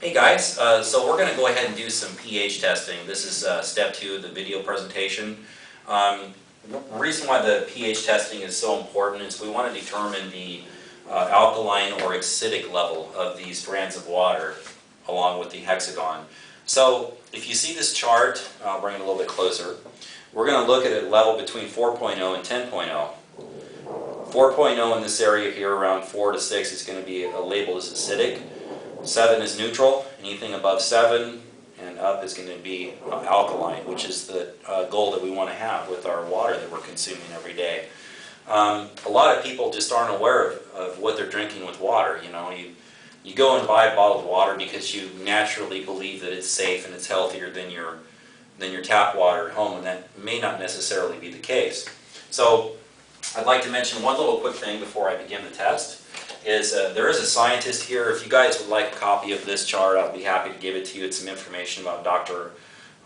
Hey guys, so we're going to go ahead and do some pH testing. This is step 2 of the video presentation. The reason why the pH testing is so important is we want to determine the alkaline or acidic level of these strands of water along with the hexagon. So if you see this chart, I'll bring it a little bit closer, we're going to look at a level between 4.0 and 10.0. 4.0 in this area here around 4 to 6 is going to be labeled as acidic. 7 is neutral. Anything above 7 and up is going to be alkaline, which is the goal that we want to have with our water that we're consuming every day. A lot of people just aren't aware of what they're drinking with water. You know, you go and buy bottled water because you naturally believe that it's safe and it's healthier than your tap water at home, and that may not necessarily be the case. So I'd like to mention one little quick thing before I begin the test. There is a scientist here. If you guys would like a copy of this chart, I'll be happy to give it to you. It's some information about Dr.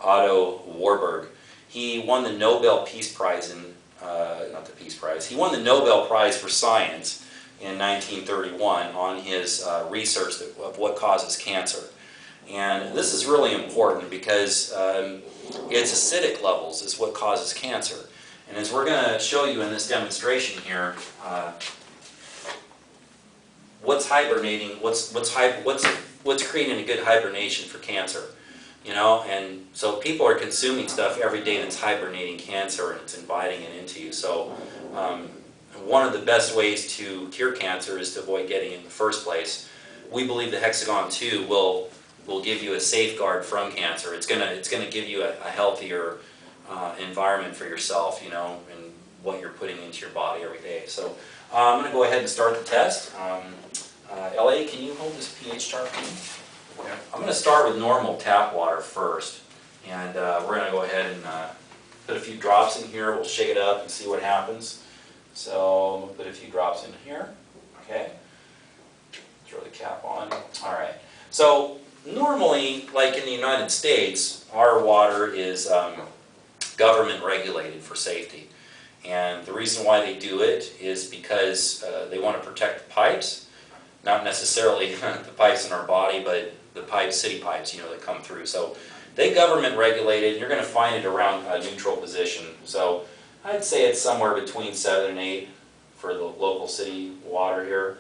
Otto Warburg. He won the Nobel Peace Prize he won the Nobel Prize for Science in 1931 on his research of what causes cancer. And this is really important because its acidic levels is what causes cancer. And as we're going to show you in this demonstration here, what's hibernating, what's creating a good hibernation for cancer, you know? And so people are consuming stuff every day that's hibernating cancer, and it's inviting it into you. So one of the best ways to cure cancer is to avoid getting it in the first place. We believe the Hexagon 2 will give you a safeguard from cancer. It's gonna give you a healthier environment for yourself, you know, and what you're putting into your body every day. So I'm going to go ahead and start the test. LA, can you hold this pH chart for me? Okay. I'm going to start with normal tap water first, and we're going to go ahead and put a few drops in here. We'll shake it up and see what happens. So we'll put a few drops in here. Okay. Throw the cap on. All right. So normally, like in the United States, our water is government regulated for safety. And the reason why they do it is because they want to protect the pipes, not necessarily the pipes in our body, but the pipes, city pipes, you know, that come through. So they government regulate it, and you're going to find it around a neutral position. So I'd say it's somewhere between 7 and 8 for the local city water here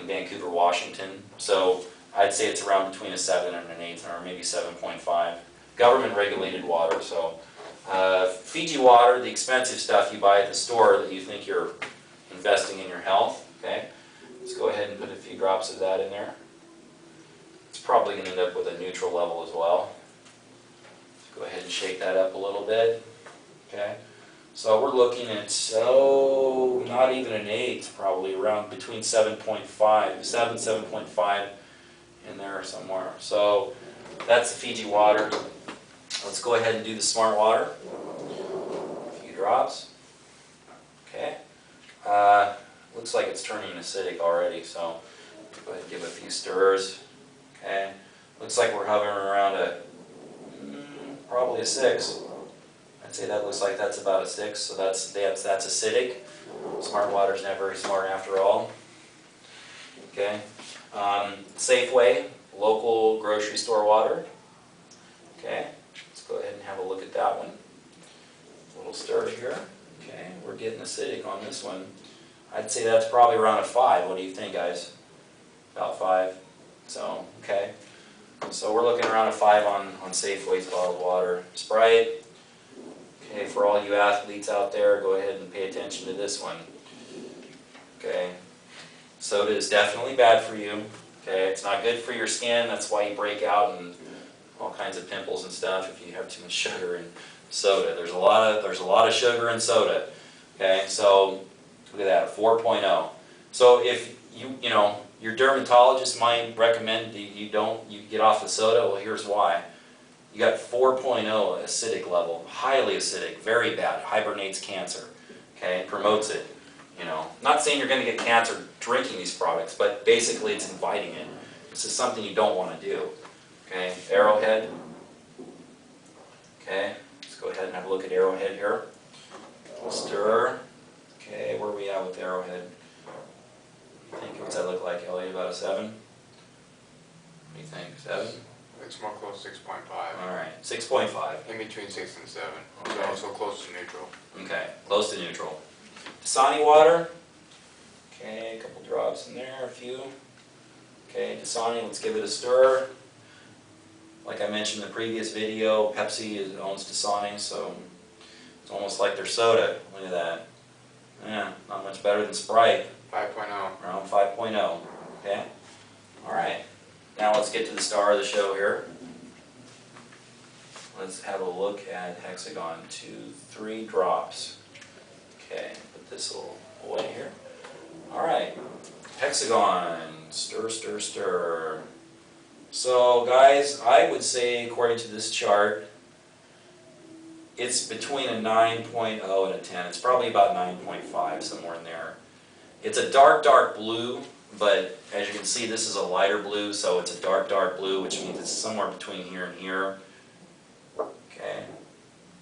in Vancouver, Washington. So I'd say it's around between a 7 and an 8, or maybe 7.5. Government regulated water. So Fiji water, the expensive stuff you buy at the store that you think you're investing in your health, okay? Let's go ahead and put a few drops of that in there. It's probably going to end up with a neutral level as well. Let's go ahead and shake that up a little bit, okay? So we're looking at, not even an 8, probably around between 7.5, 7.5 in there somewhere. So that's the Fiji water. Let's go ahead and do the smart water. A few drops. Okay. Looks like it's turning acidic already, so go ahead and give a few stirs. Okay. Looks like we're hovering around probably a 6. I'd say that looks like that's about a 6, so that's acidic. Smart water's not very smart after all. Okay. Safeway, local grocery store water. Okay. Go ahead and have a look at that one. A little stir here. Okay, we're getting acidic on this one. I'd say that's probably around a 5. What do you think, guys? About 5. So, okay. So we're looking around a 5 on Safeway's bottled water. Sprite. Okay, for all you athletes out there, go ahead and pay attention to this one. Okay. Soda is definitely bad for you. Okay, it's not good for your skin. That's why you break out and all kinds of pimples and stuff if you have too much sugar in soda. There's a lot of sugar in soda. Okay, so look at that, 4.0. So if your dermatologist might recommend that you get off the soda, well, here's why. You got 4.0 acidic level, highly acidic, very bad, hibernates cancer. Okay, promotes it. You know, not saying you're going to get cancer drinking these products, but basically it's inviting it. This is something you don't want to do. Okay, Arrowhead. Okay, let's go ahead and have a look at Arrowhead here. We'll stir. Okay, where are we at with Arrowhead? I think what's that look like, Elliot? About a 7? do you think, 7? It's more close to 6.5. Alright, 6.5. In between 6 and 7. Okay. So also close to neutral. Okay, close to neutral. Dasani water. Okay, a couple drops in there, a few. Okay, Dasani, let's give it a stir. Like I mentioned in the previous video, Pepsi owns Dasani, so it's almost like their soda. Look at that. Yeah, not much better than Sprite. 5.0. Around 5.0. Okay? Alright. Now let's get to the star of the show here. Let's have a look at Hexagon. 2, 3 drops. Okay, put this a little away here. Alright. Hexagon. Stir, stir, stir. So guys, I would say according to this chart, it's between a 9.0 and a 10. It's probably about 9.5, somewhere in there. It's a dark, dark blue, but as you can see, this is a lighter blue, so it's a dark, dark blue, which means it's somewhere between here and here. Okay,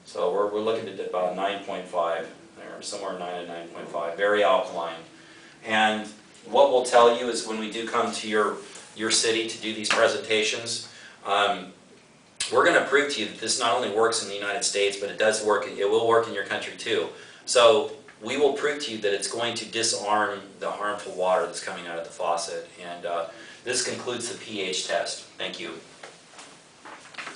so we're looking at about 9.5 there, somewhere 9 and 9.5, very alkaline. And what we'll tell you is when we do come to your city to do these presentations, we're going to prove to you that this not only works in the United States, but it does work, it will work in your country too. So we will prove to you that it's going to disarm the harmful water that's coming out of the faucet. And this concludes the pH test. Thank you.